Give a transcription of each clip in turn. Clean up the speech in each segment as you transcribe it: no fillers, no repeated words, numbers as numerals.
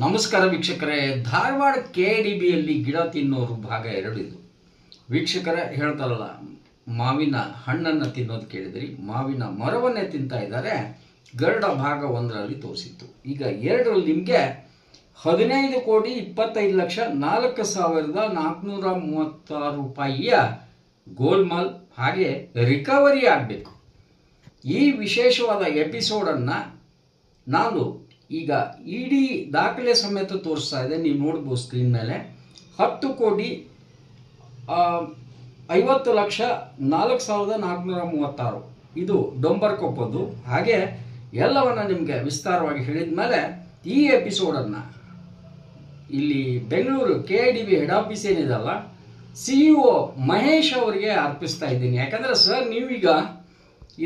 ನಮಸ್ಕಾರ ವೀಕ್ಷಕರೇ, ಧಾರವಾಡ KDBಯಲ್ಲಿ ಗಿಡ ತಿನ್ನೋರು ಭಾಗ 2 ಇದು. ವೀಕ್ಷಕರೇ ಹೇಳ್ತಾರಲ್ಲ, ಮಾವಿನ ಹಣ್ಣನ್ನು ತಿನ್ನೋದು ಕೇಳಿದ್ರಿ, ಮಾವಿನ ಮರವನ್ನೇ ತಿಂತಾ ಇದ್ದಾರೆ. ಗರುಡ ಭಾಗ 1ರಲ್ಲಿ ತೋರಿಸಿತ್ತು. ಈಗ 2ರಲ್ಲಿ ನಿಮಗೆ 15,25,04,436 ರೂಪಾಯಿಯ ಗೋಲ್ಮಾಲ್ ಹಾಗೆ ರಿಕವರಿ ಆಗಬೇಕು. ಈ ವಿಶೇಷವಾದ ಎಪಿಸೋಡನ್ನು ನಾನು ಈಗ ಇಡೀ ದಾಖಲೆ ಸಮೇತ ತೋರಿಸ್ತಾ ಇದೆ. ನೀವು ನೋಡ್ಬೋದು ಸ್ಕ್ರೀನ್ ಮೇಲೆ 10,50,04,436 ಇದು ಡೊಂಬರ್ಕೊಪ್ಪದ್ದು. ಹಾಗೆ ಎಲ್ಲವನ್ನು ನಿಮಗೆ ವಿಸ್ತಾರವಾಗಿ ಹೇಳಿದ ಮೇಲೆ ಈ ಎಪಿಸೋಡನ್ನು ಇಲ್ಲಿ ಬೆಂಗಳೂರು KDB ಹೆಡ್ ಆಫೀಸ್ ಏನಿದೆಲ್ಲ, CEO ಮಹೇಶ್ ಅವರಿಗೆ ಅರ್ಪಿಸ್ತಾ ಇದ್ದೀನಿ. ಯಾಕಂದರೆ ಸರ್, ನೀವೀಗ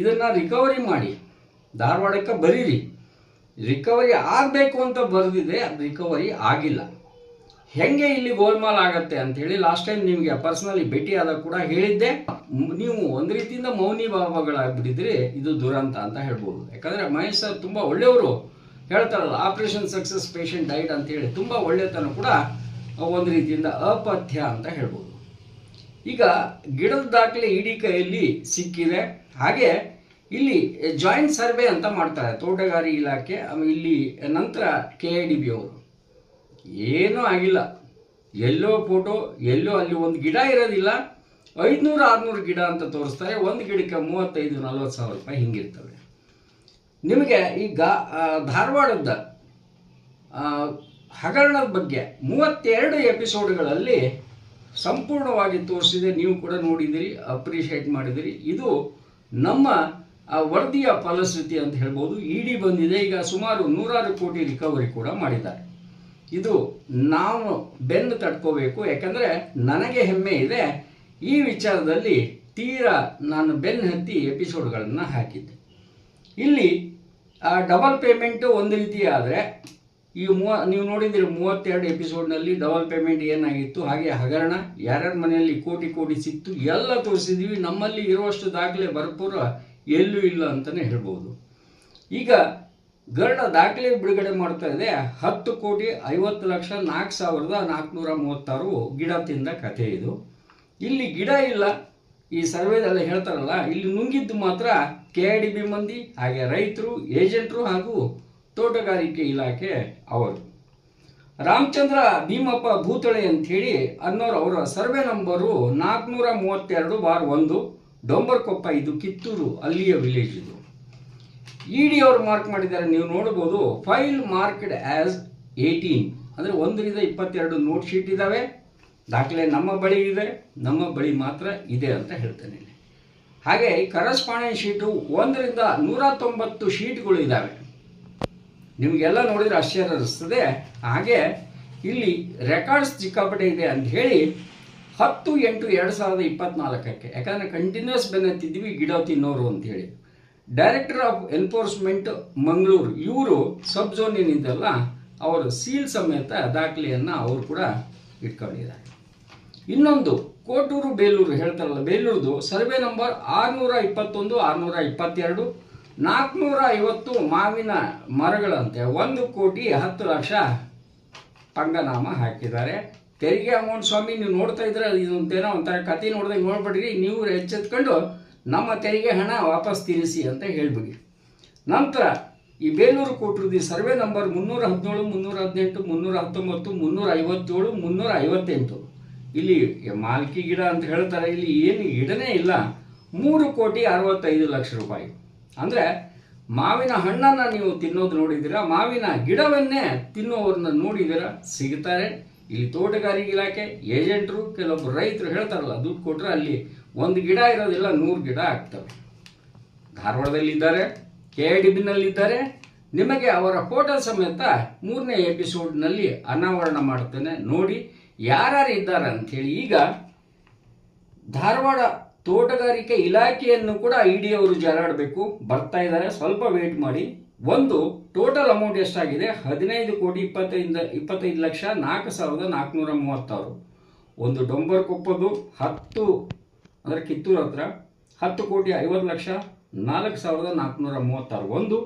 ಇದನ್ನು ರಿಕವರಿ ಮಾಡಿ ಧಾರವಾಡಕ್ಕೆ ಬರೀರಿ. ರಿಕವರಿ ಆಗಬೇಕು ಅಂತ ಬರೆದಿದೆ, ಅದು ರಿಕವರಿ ಆಗಿಲ್ಲ. ಹೆಂಗೆ ಇಲ್ಲಿ ಗೋಲ್ಮಾಲ್ ಆಗತ್ತೆ ಅಂಥೇಳಿ ಲಾಸ್ಟ್ ಟೈಮ್ ನಿಮಗೆ ಪರ್ಸನಲಿ ಭೇಟಿಯಾದಾಗ ಕೂಡ ಹೇಳಿದ್ದೆ. ನೀವು ಒಂದು ರೀತಿಯಿಂದ ಮೌನಿ ಭಾವಗಳಾಗ್ಬಿಟ್ಟಿದ್ರಿ. ಇದು ದುರಂತ ಅಂತ ಹೇಳ್ಬೋದು. ಯಾಕಂದರೆ ಮಹೇಶ್ ಸರ್ ತುಂಬ ಒಳ್ಳೆಯವರು. ಹೇಳ್ತಾರಲ್ಲ, ಆಪರೇಷನ್ ಸಕ್ಸಸ್ ಪೇಷಂಟ್ ಡೈಟ್ ಅಂತೇಳಿ ತುಂಬ ಒಳ್ಳೆತನ ಕೂಡ ಒಂದು ರೀತಿಯಿಂದ ಅಪಥ್ಯ ಅಂತ ಹೇಳ್ಬೋದು. ಈಗ ಗಿಡದ ದಾಖಲೆ ಇಡೀ ಕೈಯಲ್ಲಿ ಸಿಕ್ಕಿದೆ. ಹಾಗೆ ಇಲ್ಲಿ ಜಾಯಿಂಟ್ ಸರ್ವೆ ಅಂತ ಮಾಡ್ತಾರೆ ತೋಟಗಾರಿ ಇಲಾಖೆ. ಇಲ್ಲಿ ನಂತರ KDB ಅವರು ಏನೂ ಆಗಿಲ್ಲ, ಎಲ್ಲೋ ಫೋಟೋ, ಎಲ್ಲೋ ಅಲ್ಲಿ ಒಂದು ಗಿಡ ಇರೋದಿಲ್ಲ. 500-600 ಗಿಡ ಅಂತ ತೋರಿಸ್ತಾರೆ. ಒಂದು ಗಿಡಕ್ಕೆ 35,000-40 ಸಾವಿರ ರೂಪಾಯಿ ಹಿಂಗಿರ್ತವೆ. ನಿಮಗೆ ಈಗ ಧಾರವಾಡದ ಹಗರಣದ ಬಗ್ಗೆ 32 ಎಪಿಸೋಡ್ಗಳಲ್ಲಿ ಸಂಪೂರ್ಣವಾಗಿ ತೋರಿಸಿದೆ. ನೀವು ಕೂಡ ನೋಡಿದಿರಿ, ಅಪ್ರಿಷಿಯೇಟ್ ಮಾಡಿದಿರಿ. ಇದು ನಮ್ಮ ವರದಿಯ ಫಲಶ್ರುತಿ ಅಂತ ಹೇಳ್ಬೋದು. ED ಬಂದಿದೆ. ಈಗ ಸುಮಾರು 100 ಕೋಟಿ ರಿಕವರಿ ಕೂಡ ಮಾಡಿದ್ದಾರೆ. ಇದು ನಾವು ಬೆನ್ನು ತಡ್ಕೋಬೇಕು. ಯಾಕಂದರೆ ನನಗೆ ಹೆಮ್ಮೆ ಇದೆ ಈ ವಿಚಾರದಲ್ಲಿ. ತೀರಾ ನಾನು ಬೆನ್ನು ಹತ್ತಿ ಎಪಿಸೋಡ್ಗಳನ್ನು ಹಾಕಿದ್ದೆ. ಇಲ್ಲಿ ಡಬಲ್ ಪೇಮೆಂಟು ಒಂದು ರೀತಿ ಆದರೆ, ಈ ನೀವು ನೋಡಿದ್ದೀರಿ 32 ಎಪಿಸೋಡ್ನಲ್ಲಿ ಡಬಲ್ ಪೇಮೆಂಟ್ ಏನಾಗಿತ್ತು, ಹಾಗೆ ಹಗರಣ ಯಾರ್ಯಾರ ಮನೆಯಲ್ಲಿ ಕೋಟಿ ಕೋಟಿ ಸಿಕ್ತು ಎಲ್ಲ ತೋರಿಸಿದ್ದೀವಿ. ನಮ್ಮಲ್ಲಿ ಇರುವಷ್ಟು ದಾಖಲೆ ಭರ್ಪೂರ ಎಲ್ಲೂ ಇಲ್ಲ ಅಂತಲೇ ಹೇಳ್ಬೋದು. ಈಗ ಗರುಡ ದಾಖಲೆ ಬಿಡುಗಡೆ ಮಾಡ್ತಾ ಇದೆ. 10,50,04,436 ಗಿಡ ತಿಂದ ಕಥೆ ಇದು. ಇಲ್ಲಿ ಗಿಡ ಇಲ್ಲ. ಈ ಸರ್ವೇದಲ್ಲಿ ಹೇಳ್ತಾರಲ್ಲ, ಇಲ್ಲಿ ನುಂಗಿದ್ದು ಮಾತ್ರ KDB ಮಂದಿ, ಹಾಗೆ ರೈತರು, ಏಜೆಂಟರು ಹಾಗೂ ತೋಟಗಾರಿಕೆ ಇಲಾಖೆ ಅವರು. ರಾಮಚಂದ್ರ ಭೀಮಪ್ಪ ಭೂತಳೆ ಅಂಥೇಳಿ ಅನ್ನೋರು, ಅವರ ಸರ್ವೆ ನಂಬರು 432/1 ಡೊಂಬರ್ಕೊಪ್ಪ. ಇದು ಕಿತ್ತೂರು, ಅಲ್ಲಿಯ ವಿಲೇಜ್ ಇದು. ED ಅವರು ಮಾರ್ಕ್ ಮಾಡಿದ್ದಾರೆ. ನೀವು ನೋಡ್ಬೋದು, ಫೈಲ್ ಮಾರ್ಕ್ಡ್ ಆಸ್ 18 ಅಂದರೆ 1ರಿಂದ 22 ನೋಟ್ ಶೀಟ್ ಇದ್ದಾವೆ. ದಾಖಲೆ ನಮ್ಮ ಬಳಿ ಇದೆ, ನಮ್ಮ ಬಳಿ ಮಾತ್ರ ಇದೆ ಅಂತ ಹೇಳ್ತೇನೆ. ಹಾಗೆ ಕರೆಸ್ಪಾಂಡೆನ್ಸ್ ಶೀಟು 1ರಿಂದ 190 ಶೀಟ್ಗಳು ಇದ್ದಾವೆ. ನಿಮಗೆಲ್ಲ ನೋಡಿದರೆ ಆಶ್ಚರ್ಯ ಅನಿಸ್ತದೆ. ಹಾಗೆ ಇಲ್ಲಿ ರೆಕಾರ್ಡ್ಸ್ ಸಿಕ್ಕಾಪಟ್ಟೆ ಇದೆ ಅಂತ ಹೇಳಿ 10/8/2024 ಯಾಕಂದರೆ ಕಂಟಿನ್ಯೂಸ್ ಬೆನ್ನತ್ತಿದ್ವಿ ಗಿಡ ತಿನ್ನೋರು ಅಂಥೇಳಿ. ಡೈರೆಕ್ಟರ್ ಆಫ್ ಎನ್ಫೋರ್ಸ್ಮೆಂಟ್ ಮಂಗಳೂರು, ಇವರು ಸಬ್ ಝೋನ್ ಏನಿದೆಯಲ್ಲ, ಅವರು ಸೀಲ್ ಸಮೇತ ದಾಖಲೆಯನ್ನು ಅವರು ಕೂಡ ಇಟ್ಕೊಂಡಿದ್ದಾರೆ. ಇನ್ನೊಂದು ಕೋಟೂರು ಬೇಲೂರು ಹೇಳ್ತಾರಲ್ಲ, ಬೇಲೂರುದು ಸರ್ವೆ ನಂಬರ್ 621, 622, 450 ಮಾವಿನ ಮರಗಳಂತೆ 1,10,00,000 ಪಂಗನಾಮ ಹಾಕಿದ್ದಾರೆ. ತೆರಿಗೆ ಅಮೌಂಟ್ ಸ್ವಾಮಿ ನೀವು ನೋಡ್ತಾ ಇದ್ರೆ ಇದೊಂದೇನೋ ಒಂಥರ ಕತೆ ನೋಡಿದಾಗ ನೋಡ್ಬಿಡ್ರಿ, ನೀವು ಎಚ್ಚೆತ್ಕೊಂಡು ನಮ್ಮ ತೆರಿಗೆ ಹಣ ವಾಪಸ್ ತೀರಿಸಿ ಅಂತ ಹೇಳ್ಬಿಡಿ. ನಂತರ ಈ ಬೇಲೂರು ಕೋಟೂರು ಸರ್ವೆ ನಂಬರ್ 317, 318, 319, 357, 358. ಇಲ್ಲಿ ಮಾಲ್ಕಿ ಗಿಡ ಅಂತ ಹೇಳ್ತಾರೆ. ಇಲ್ಲಿ ಏನು ಗಿಡನೇ ಇಲ್ಲ. 3,65,00,000 ರೂಪಾಯಿ. ಅಂದರೆ ಮಾವಿನ ಹಣ್ಣನ್ನು ನೀವು ತಿನ್ನೋದು ನೋಡಿದ್ದೀರಾ, ಮಾವಿನ ಗಿಡವನ್ನೇ ತಿನ್ನೋವ್ರನ್ನ ನೋಡಿದ್ದೀರಾ, ಸಿಗ್ತಾರೆ. ಇಲ್ಲಿ ತೋಟಗಾರಿಕೆ ಇಲಾಖೆ, ಏಜೆಂಟ್ರು, ಕೆಲವೊಬ್ಬರು ರೈತರು ಹೇಳ್ತಾರಲ್ಲ, ದುಡ್ಡು ಕೊಟ್ಟರೆ ಅಲ್ಲಿ ಒಂದು ಗಿಡ ಇರೋದಿಲ್ಲ, 100 ಗಿಡ ಆಗ್ತವೆ. ಧಾರವಾಡದಲ್ಲಿದ್ದಾರೆ, KDBನಲ್ಲಿದ್ದಾರೆ. ನಿಮಗೆ ಅವರ ಫೋಟೋ ಸಮೇತ 3ನೇ ಎಪಿಸೋಡ್ನಲ್ಲಿ ಅನಾವರಣ ಮಾಡ್ತೇನೆ, ನೋಡಿ ಯಾರ್ಯಾರು ಇದ್ದಾರೆ ಅಂಥೇಳಿ. ಈಗ ಧಾರವಾಡ ತೋಟಗಾರಿಕೆ ಇಲಾಖೆಯನ್ನು ಕೂಡ ED ಅವರು ಜಾಲಾಡಬೇಕು, ಬರ್ತಾ ಇದ್ದಾರೆ. ಸ್ವಲ್ಪ ವೇಟ್ ಮಾಡಿ. ಒಂದು ಟೋಟಲ್ ಅಮೌಂಟ್ ಎಷ್ಟಾಗಿದೆ? 15,25,04,436. ಒಂದು ಡೊಂಬರ್ಕೊಪ್ಪದು 10 ಅಂದರೆ ಕಿತ್ತೂರು ಹತ್ರ 10,50,04,436 ಒಂದು.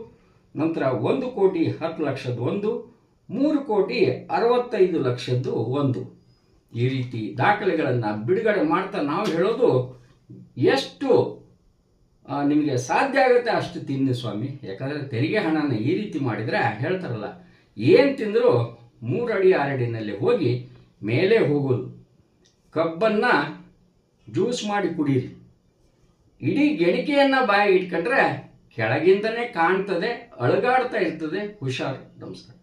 ನಂತರ 1,10,10,00,000 ಒಂದು, 3,65,00,000 ಒಂದು. ಈ ರೀತಿ ದಾಖಲೆಗಳನ್ನು ಬಿಡುಗಡೆ ಮಾಡ್ತಾ ನಾವು ಹೇಳೋದು, ಎಷ್ಟು ನಿಮಗೆ ಸಾಧ್ಯ ಆಗುತ್ತೆ ಅಷ್ಟು ತಿನ್ನಿ ಸ್ವಾಮಿ. ಯಾಕಂದರೆ ತೆರಿಗೆ ಹಣನ ಈ ರೀತಿ ಮಾಡಿದರೆ ಹೇಳ್ತಾರಲ್ಲ, ಏನು ತಿಂದರೂ 3 ಅಡಿ 6 ಅಡಿನಲ್ಲಿ ಹೋಗಿ ಮೇಲೆ ಹೋಗೋದು. ಕಬ್ಬನ್ನು ಜ್ಯೂಸ್ ಮಾಡಿ ಕುಡೀರಿ. ಇಡೀ ಗೆಣಿಕೆಯನ್ನು ಬಾಯಿಗೆ ಇಟ್ಕೊಂಡ್ರೆ ಕೆಳಗಿಂದನೇ ಕಾಣ್ತದೆ, ಅಳಗಾಡ್ತಾ ಇರ್ತದೆ. ಹುಷಾರು. ನಮಸ್ಕಾರ.